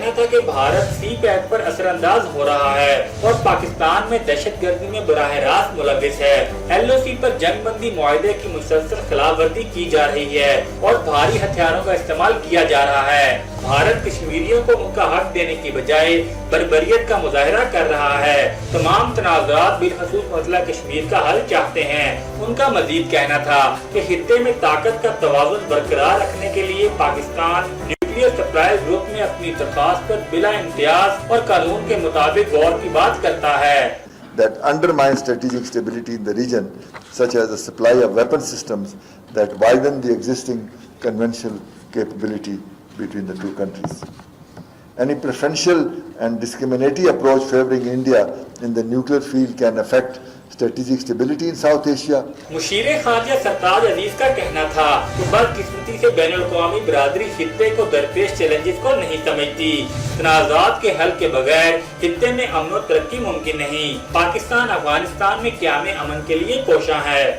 कहना था कि भारत सी पैक पर असरअंदाज हो रहा है और पाकिस्तान में दहशतगर्दी में बराह रास्त मुलविस है। LOC पर जंगबंदी मुआहदे की मुसलसल खिलाफवर्जी की जा रही है और भारी हथियारों का इस्तेमाल किया जा रहा है। भारत कश्मीरियों को उनका हक देने की बजाय बर्बरियत का मुजाहरा कर रहा है। तमाम तनाज़ात बिलखसूस मसला कश्मीर का हल चाहते हैं। उनका मजीद कहना था कि खित्ते में ताकत का तवाज़ुन बरकरार रखने के लिए पाकिस्तान न्यूक्लियर सप्लाई ग्रुप में अपनी दरख्वास्त पर बिला इम्तियाज और कानून के मुताबिक गौर की बात करता है। That undermines strategic stability in the region, such as the supply of weapon systems that widen the existing conventional capability between the two countries. Any preferential and discriminatory approach favoring India in the nuclear field can affect strategic stability in South Asia. Musheer खारजा सरताज अजीज का कहना था कि बदकिस्मती से बैनुल-अक़वामी बिरादरी खित्ते को दरपेश चैलेंजेस को नहीं समझती। तनाज़ात के हल के बगैर खित्ते में अमन और तरक्की मुमकिन नहीं। पाकिस्तान अफगानिस्तान में क़याम अमन के लिए कोशां है।